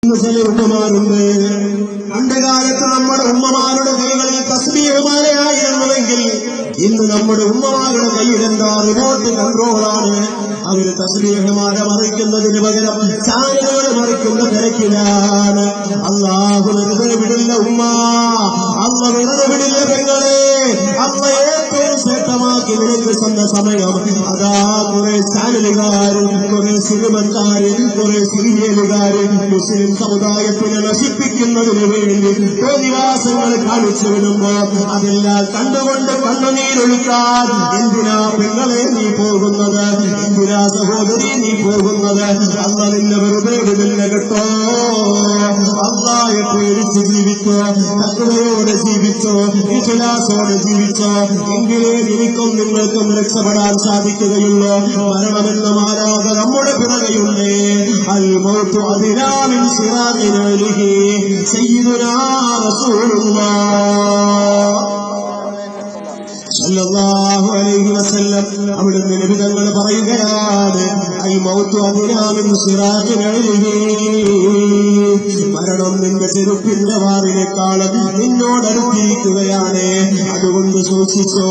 ചില ഉമ്മമാരുണ്ട്. പണ്ടുകാലത്ത് നമ്മുടെ ഉമ്മമാരുടെ കൈകളിൽ തസ്ബീഹുമാലയായിരുന്നുവെങ്കിൽ ഇന്ന് നമ്മുടെ ഉമ്മമാരുടെ കയ്യിൽ എന്താ റിമോട്ട് കൺട്രോളാണ്. അവര് തസ്ബീഹുമാല മറിക്കുന്നതിന് പകരം ചാനലുകൾ മറിക്കുന്ന തിരക്കിലാണ്. അല്ലാഹു വെറുതെ വിടില്ല ഉമ്മ, അല്ല വെറുതെ വിടില്ല പെങ്ങളെ. അല്ല ഏറ്റവും ശ്രേഷ്ഠമാക്കി നിനക്ക് തന്ന സമയം അതാ കുറെ ചാനലുകാരും കുറെ സിനിമക്കാര് കുറെ സീരിയലുകാര് മുസ്ലിം സമുദായത്തിനെ നശിപ്പിക്കുന്നതിന് വേണ്ടി തോന്നിവാസങ്ങൾ കാണിച്ചു വിടുമ്പോ അതെല്ലാം കണ്ടുകൊണ്ട് കണ്ണുനീരൊഴുക്കാൻ എന്തിനാ പെങ്ങളെ നീ പോകുന്നത്, എന്തിനാ സഹോദരി നീ പോകുന്നത്? അല്ല നിന്നെ വെറുതെ വിടില്ല കേട്ടോ. അല്ലാഹയെ പേടിച്ച് ജീവിച്ചോ, തഖ്വയോടെ ജീവിച്ചോ, ഇഖ്ലാസോടെ ജീവിച്ചോ, എങ്കിലേ എനിക്കും നിങ്ങൾക്കും രക്ഷപ്പെടാൻ സാധിക്കുകയുള്ളൂ. മരണമെന്ന മാലാഖ നമ്മുടെ പിറകെയുണ്ട്. അൽ മൗതു അദ്നാ മിൻ സിറാഖിൽ അലിഹി സയ്യിദുനാ റസൂലുള്ളാഹ് സല്ലല്ലാഹു അലൈഹി വസല്ലം അവിടുന്ന് നബി തങ്ങൾ പറയുകയാണ്, അൽ മൗതു അദ്നാ മിൻ സിറാഖിൽ അലിഹി, മരണം നിന്റെ ചെരുപ്പിന്റെ വാറിനേക്കാളും നിന്നോടടുത്തിരിക്കുകയാണ്. അതുകൊണ്ട് സൂക്ഷിച്ചോ.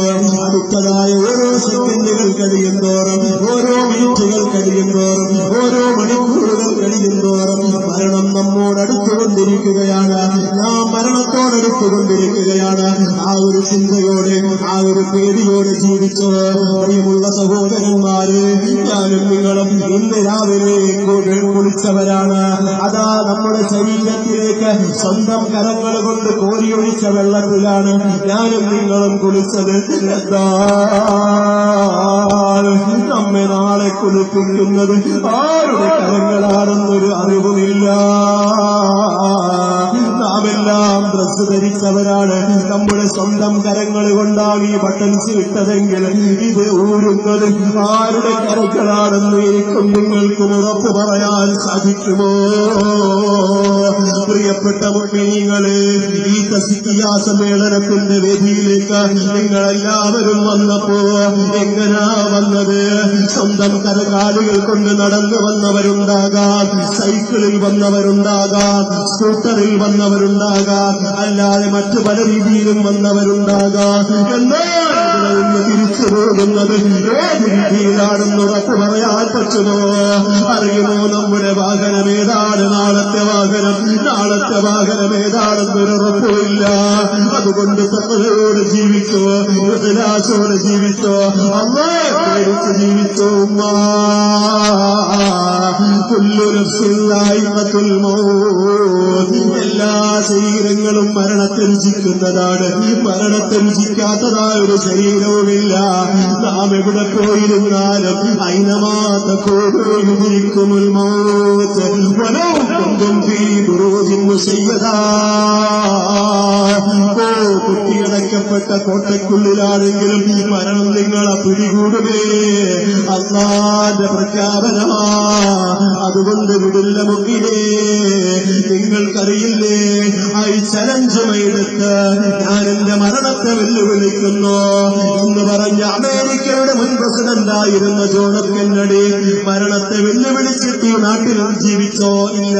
അടുത്തതായ ഓരോ സെക്കൻഡുകൾ കഴിയുന്തോറും, ഓരോ മിനിറ്റുകൾ കഴിയുന്തോറും, ഓരോ മണിക്കൂറുകൾ കഴിയുന്തോറും മരണം നമ്മോടടുത്തുകൊണ്ടിരിക്കുകയാണ്. നാം മരണത്തോടടുത്തുകൊണ്ടിരിക്കുകയാണ്. ആ ഒരു ചിന്തയോടെ, ആ ഒരു പേടിയോടെ ജീവിച്ചോ. പ്രിയമുള്ള സഹോദരന്മാര്, ഞാനും നിങ്ങളും ഇന്ന് രാവിലെ കുളിച്ചവരാണ്. അതാ നമ്മുടെ ശരീരത്തിലേക്ക് സ്വന്തം കരങ്ങൾ കൊണ്ട് കോരിയൊഴിച്ച വെള്ളത്തിലാണ് ഞാനും നിങ്ങളും കുളിച്ചത്. നമ്മെ നാളെ കുളിപ്പിക്കുന്നത് ആരുടെ കരങ്ങളാണെന്നൊരു അറിവുമില്ല. നാമെല്ലാം ഡ്രസ് ധരിച്ചവരാണ്. നമ്മുടെ സ്വന്തം കരങ്ങൾ കൊണ്ടാണ് ഈ ബട്ടൺസ് ഇട്ടതെങ്കിൽ ഇത് ഊരുന്നത് ആരുടെ കരങ്ങളാണെന്ന് എനിക്കും നിങ്ങൾക്കും ഉറപ്പ് പറയാൻ സാധിക്കുമോ? പ്രിയപ്പെട്ട മുഅ്മിനീങ്ങളെ, ഈ തസ്ബീഹ സമ്മേളനത്തിന്റെ വേദിയിലേക്ക് നിങ്ങളെല്ലാവരും വന്നപ്പോ എങ്ങനാ വന്നത്? സ്വന്തം കരകാലുകൾ കൊണ്ട് നടന്നു വന്നവരുണ്ടാകാം, സൈക്കിളിൽ വന്നവരുണ്ടാകാം, സ്കൂട്ടറിൽ വന്നവരുണ്ടാകാം, അല്ലാതെ മറ്റു പല രീതിയിലും വന്നവരുണ്ടാകാം. എന്നാൽ തിരിച്ചു പോകുന്നത് ഏത് രീതിയിലാണെന്ന് ഉറപ്പ് പറയാൻ പറ്റുമോ? അറിയുമോ നമ്മുടെ വാഹനം ഏതാണ്? നാളത്തെ വാഹനം ഏതാണെന്നൊരു ഉറപ്പില്ല. അതുകൊണ്ട് തഖ്വയോടെ ജീവിച്ചോ, ഇഖ്ലാസോടെ ജീവിച്ചോ, അല്ലാഹയെ പേടിച്ച് ജീവിച്ചോ. കുല്ലു നഫ്സിൻ ദായിഖത്തുൽ മൗത്ത്, എല്ലാ ശരീരങ്ങളും മരണത്തെ രുചിക്കുന്നതാണ്. മരണത്തെ രുചിക്കാത്തതായ ഒരു ശരീരവുമില്ല. നാം എവിടെ പോയിരുന്നാലും ഐനമാ തകൂനൂ യുദ്രിക്കുമുൽ മൗത്ത് വലൗ കുന്തും ഫീ ബുറൂജിൻ മുശയ്യദാ. കുട്ടിയടക്കപ്പെട്ട കോട്ടയ്ക്കുള്ളിലാണെങ്കിലും മരണം നിങ്ങളെ പിടികൂടുമേ. അല്ലാഹുവിന്റെ പ്രഖ്യാപനമാ. അതുകൊണ്ട് വിടില്ല മുഖിലേ. നിങ്ങൾക്കറിയില്ലേ, ഐ ചലഞ്ച് മൈദത്ത്, ഞാൻ എന്റെ മരണത്തെ വെല്ലുവിളിക്കുന്നു എന്ന് പറഞ്ഞ അമേരിക്കയുടെ മുൻ പ്രസിഡന്റായിരുന്ന ജോൺ എഫ് കെന്നഡി മരണത്തെ വെല്ലുവിളിച്ചിട്ട് ഈ നാട്ടിൽ ജീവിച്ചോ? ഇല്ല.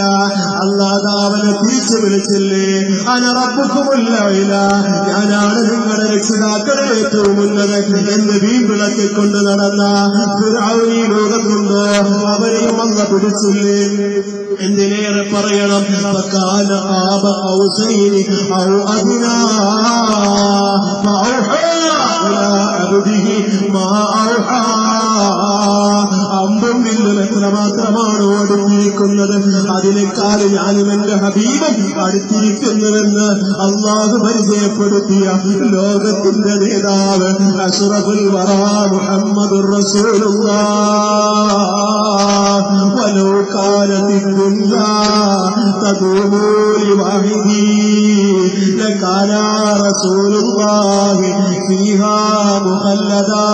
അല്ലാഹു അവനെ തിരിച്ചു വിളിച്ചില്ലേ? അന റബ്ബുക്കുമുൽ അഅ്ല, ഞാനാണ് നിങ്ങളുടെ രക്ഷിതാക്കളെ ഏറ്റവും ഉന്നതൻ എന്ന് വീമ്പിളക്കിക്കൊണ്ട് നടന്ന ഫിർഔൻ ഈ ലോകത്തുണ്ടോ? അവരെയും അല്ലാഹു പിടിച്ചില്ലേ? എന്തിനേറെ പറയണം, ഫകാന ഖാബ ഖൗസൈനി ഔ അദ്നാ ഫഔഹാ ഇലാ അബ്ദിഹി മാ ഔഹാ. അമ്പും വില്ലും എത്രമാത്രമാണ് അടുത്തിരിക്കുന്നത്, അതിനേക്കാൾ ഞാനും എന്റെ ഹബീബും അടുത്തിരിക്കുന്നുവെന്ന് അല്ലാഹു പരിചയപ്പെടുത്തിയ ലോകത്തിന്റെ നേതാവ് അഷ്റഫുൽ വറാ മുഹമ്മദുർ റസൂലുള്ളാഹ്. വലൗ കാനത്തിദ് ദുനിയാ തദൂമു ലിവാഹിദി ലകാന റസൂലുള്ളാഹി ഫീഹാ മുഖല്ലദാ.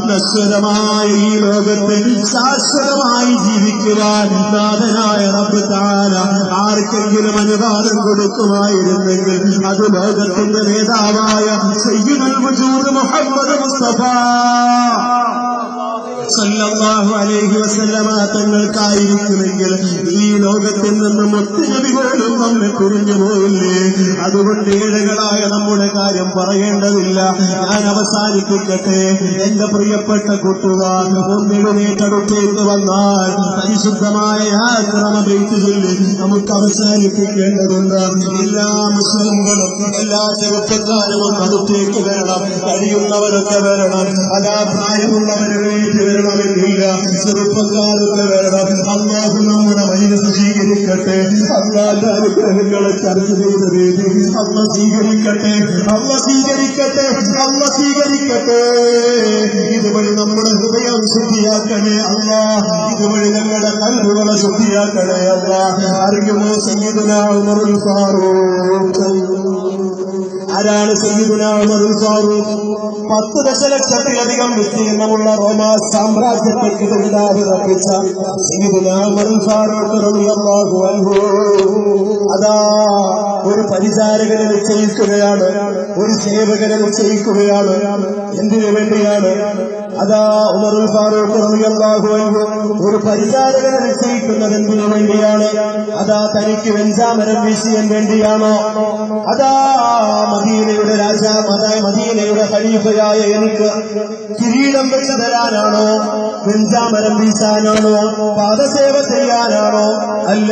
നശ്വരമായ ഈ ലോകത്ത് ശാശ്വതമായി ജീവിക്കുവാൻ നാഥനായ റബ്ബ് തആല ആർക്കെങ്കിലും അനുവാദം കൊടുക്കുമായിരുന്നെങ്കിൽ അത് ലോകത്തിന്റെ നേതാവായ സയ്യിദുൽ വജൂദ് മുഹമ്മദ് മുസ്തഫ സല്ലല്ലാഹു അലൈഹി വസല്ലമ തങ്ങൾക്കായിരിക്കുമെങ്കിൽ ഈ ലോകത്തിൽ നിന്ന് മുത്തുനബി പോലും നമ്മെ പിരിഞ്ഞു പോയില്ലേ. അതുകൊണ്ട് ഏഴുകളായ നമ്മുടെ കാര്യം പറയേണ്ടതില്ല. ഞാൻ അവസാനിപ്പിക്കട്ടെ. എന്റെ പ്രിയപ്പെട്ട കൂട്ടുകാർ, ഒന്നിടുന്നേറ്റടുത്തേക്ക് വന്നാൽ പരിശുദ്ധമായ യാത്ര ബൈത്ത് ചൊല്ലി നമുക്ക് അവസാനിപ്പിക്കേണ്ടതുണ്ട്. എല്ലാ മുസ്ലിംകളും എല്ലാ ചെറുപ്പക്കാരും അടുത്തേക്ക് വരണം. കഴിയുന്നവരൊക്കെ വരണം. അതാ പ്രായമുള്ളവരിലേക്ക് വരണമെന്നില്ല, ചെറുപ്പക്കാരൊക്കെ വരണം. അല്ലാഹു നമ്മുടെ മജ്‌ലിസ് സ്വീകരിക്കട്ടെ. അല്ലാഹുവിന്റെ അനുഗ്രഹങ്ങളെ ചർച്ച ചെയ്ത രീതി അല്ലാഹു സ്വീകരിക്കട്ടെ. അല്ലാഹു സ്വീകരിക്കട്ടെ. അല്ലാഹു സ്വീകരിക്കട്ടെ. ഇതുവഴി നമ്മുടെ ഹൃദയം ശുദ്ധിയാക്കണേ അല്ലാഹ്. ഇതുവഴി ഞങ്ങളുടെ കൽബുകളെ ശുദ്ധിയാക്കണേ അല്ലാഹ്. അറിയുമോ സയ്യിദുനാ ഉമറുൽ ഫാറൂഖ്? ആരാണ് സയ്യിദുനാ ഉമറുൽ ഫാറൂഖ്? 10 ദശലക്ഷത്തിലധികം വിസ്തീർണമുള്ള റോമാ സാമ്രാജ്യത്തേക്ക് നേതാവിറപ്പിച്ച സയ്യിദുനാ ഉമറുൽ ഫാറൂഖ് റളിയല്ലാഹു അൻഹു അതാ ഒരു പരിചാരകനെ നിശ്ചയിക്കുകയാണ്, ഒരു സേവകനെ നിശ്ചയിക്കുകയാണ്. എന്തിനു വേണ്ടിയാണ്? അതാ ഉമറുൽ ഫാറൂഖ് റളിയല്ലാഹു അൻഹു ഒരു പരിചാരകനെ നിശ്ചയിക്കുന്നത് എന്തിനു വേണ്ടിയാണ്? അതാ തനിക്ക് വെഞ്ചാമരം വീശിയാൻ വേണ്ടിയാണോ? അതാ മദീനയുടെ രാജാവ്, മദീനയുടെ ഖലീഫയായ എനിക്ക് കിരീടം വെച്ച് തരാനാണോ? വെഞ്ചാമരം വീശാനാണോ? പാദസേവ ചെയ്യാനാണോ? അല്ല,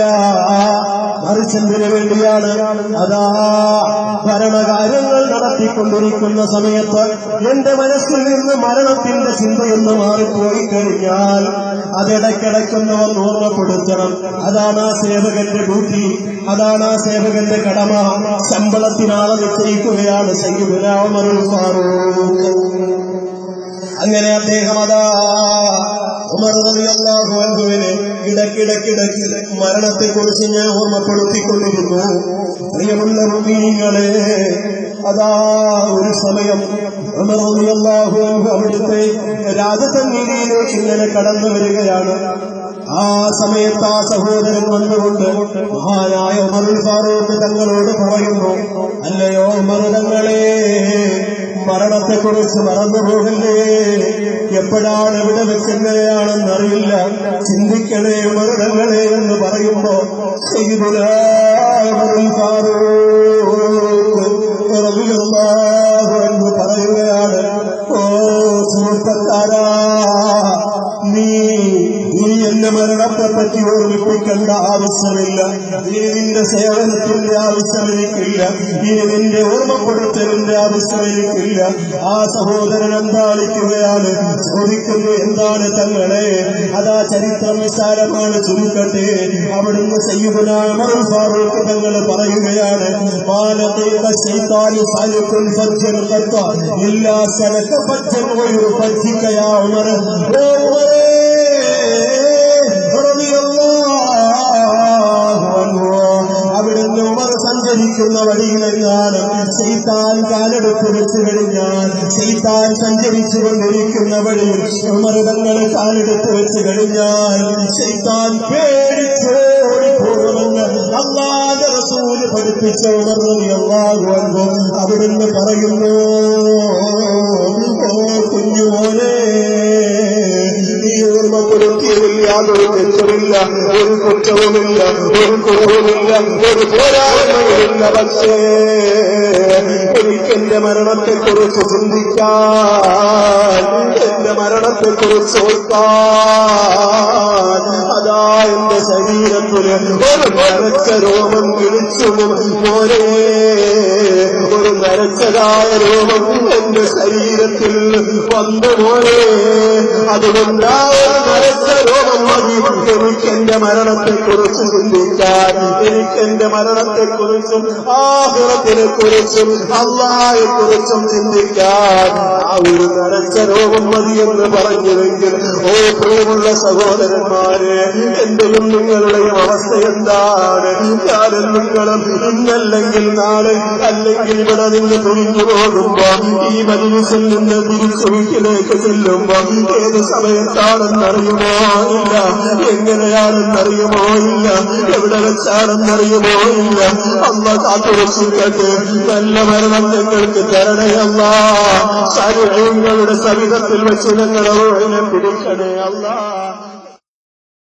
മറിച്ചെന്തിനു വേണ്ടിയാണ്? അതാ ഭരണകാര്യങ്ങൾ നടത്തിക്കൊണ്ടിരിക്കുന്ന സമയത്ത് എന്റെ മനസ്സിൽ നിന്ന് മരണത്തിന്റെ ചിന്തയൊന്ന് മാറിപ്പോയി കഴിഞ്ഞാൽ അതിടയ്ക്കിടയ്ക്കൊന്ന് ഓർമ്മപ്പെടുത്തണം. അതാണ് ആ സേവകന്റെ ഡ്യൂട്ടി, അതാണ് ആ സേവകന്റെ കടമ. ശമ്പളത്തിനാളെ നിശ്ചയിക്കുകയാണ് സയ്യിദുനാ ഉമറുൽ ഫാറൂഖ്. അങ്ങനെ അദ്ദേഹം അതാ ഉമർ റളിയല്ലാഹു അൻഹുവിനെ ഇടയ്ക്കിടയ്ക്ക് മരണത്തെക്കുറിച്ച് ഞാൻ ഓർമ്മപ്പെടുത്തിക്കൊണ്ടിരുന്നു. പ്രിയമുള്ള മുഅ്മിനീങ്ങളെ, അതാ ഒരു സമയം ഉമർ റളിയല്ലാഹു അൻഹു അവിടുത്തെ രാജസന്നിധിയിലേക്ക് ഇങ്ങനെ കടന്നു വരികയാണ്. ആ സമയത്ത് ആ സഹോദരൻ വന്നുകൊണ്ട് മഹാനായ ഉമറുൽ ഫാറൂഖ് തങ്ങളോട് പറയുന്നു, അല്ലയോ ഉമർ തങ്ങളെ, മരണത്തെക്കുറിച്ച് മറന്നുപോകല്ലേ. എപ്പോഴാണ് എവിടെ വെച്ചെങ്ങനെയാണെന്നറിയില്ല, ചിന്തിക്കണേ ഉമർ തങ്ങളെ എന്ന് പറയുമ്പോ സയ്യിദുനാ ഉമറുൽ ഫാറൂഖ് റളിയല്ലാഹു അൻഹു പറയുകയാണ്, ഓ സുഹൃത്തക്കാരാ, നീ എന്റെ മരണത്തെപ്പറ്റി ഓർമ്മിപ്പിക്കേണ്ട ആവശ്യമില്ല. ഇനി നിന്റെ സേവനത്തിന്റെ ആവശ്യം എനിക്കില്ല. ഇനി നിന്റെ ഓർമ്മപ്പെടുത്തലിന്റെ ആവശ്യം എനിക്കില്ല. ആ സഹോദരൻ എന്താളിക്കുകയാണ്, ചോദിക്കുന്നു, എന്താണ് തങ്ങളെ? അതാ ചരിത്രം വിശാലമാണ്, ചുരുക്കട്ടെ. അവിടുന്ന് സയ്യിദുനാ ഉമറുൽ ഫാറൂഖ് തങ്ങൾ പറയുകയാണ്, അവിടുന്ന് ഉമർ സഞ്ചരിക്കുന്ന വഴിയിലെങ്ങാനും ശൈത്താൻ കാലെടുത്ത് വെച്ച് കഴിഞ്ഞാൽ, ശൈത്താൻ സഞ്ചരിച്ചു കൊണ്ടിരിക്കുന്ന വഴിയിൽ ഉമർ തങ്ങൾ കാലെടുത്ത് വെച്ച് കഴിഞ്ഞാൽ ശൈത്താൻ പേടിച്ചോടിപ്പോകുമെന്ന് അല്ലാഹുവിന്റെ റസൂൽ പഠിപ്പിച്ച ഉമർ റളിയല്ലാഹു അൻഹു അവിടുന്ന് പറയുന്നു, ഓ കുഞ്ഞുമോനെ, നീ ഓർമ്മപ്പെടുത്തിയതിൽ യാതൊരു തെറ്റുമില്ല, ഒരു കുറ്റവുമില്ല, ഒരു കുറവുമില്ല, ഒരു പോരായ്മയുമില്ല. പക്ഷേ എനിക്കെന്റെ മരണത്തെക്കുറിച്ച് ചിന്തിക്കാൻ, എന്റെ മരണത്തെക്കുറിച്ച് ഓർക്കാൻ, അതാ എന്റെ ശരീരത്തിന് ഒരു നരച്ച രോമം കിഴിച്ചു പോലെ, ഒരു നരച്ചതായ രോമം എന്റെ ശരീരത്തിൽ വന്നു പോലെ. അതുകൊണ്ട് ആ ഒരു നരച്ച രോമം മതി എനിക്കെന്റെ മരണത്തെക്കുറിച്ച് ചിന്തിക്കാൻ, എനിക്കെന്റെ മരണത്തെക്കുറിച്ചും ആഖിറത്തിനെ കുറിച്ചും അല്ലാഹയെ കുറിച്ചും ചിന്തിക്കാൻ ആ ഒരു നരച്ച രോമം മതി എന്ന് പറഞ്ഞുവെങ്കിൽ, ഓ പ്രിയമുള്ള സഹോദരന്മാരെ, എന്റെയും നിങ്ങളുടെയും അവസ്ഥ എന്താണ്? ഞാനും നിങ്ങളും ഇന്നല്ലെങ്കിൽ നാളെ, അല്ലെങ്കിൽ ഇവിടെ നിന്ന് പിരിഞ്ഞു പോകുമ്പോ, ഈ മജ്‌ലിസിൽ നിന്ന് തിരിച്ചു വീട്ടിലേക്ക് ചെല്ലുമ്പോ ഏത് സമയത്താണെന്നറിയുമോ ഇല്ല, എങ്ങനെയാണെന്നറിയുമോ ഇല്ല, എവിടെ വെച്ചാണെന്ന് എന്താണെന്നറിയുമോ? ഇല്ല. അല്ലാഹ് കാത്തുരക്ഷിക്കട്ടെ. നല്ല മരണം ഞങ്ങൾക്ക് തരണേ അല്ലാഹ്. സാലിഹീങ്ങളുടെ സവിധത്തിൽ വെച്ച് ഞങ്ങളെ റൂഹിനെ പിടിക്കണേ അല്ലാഹ്.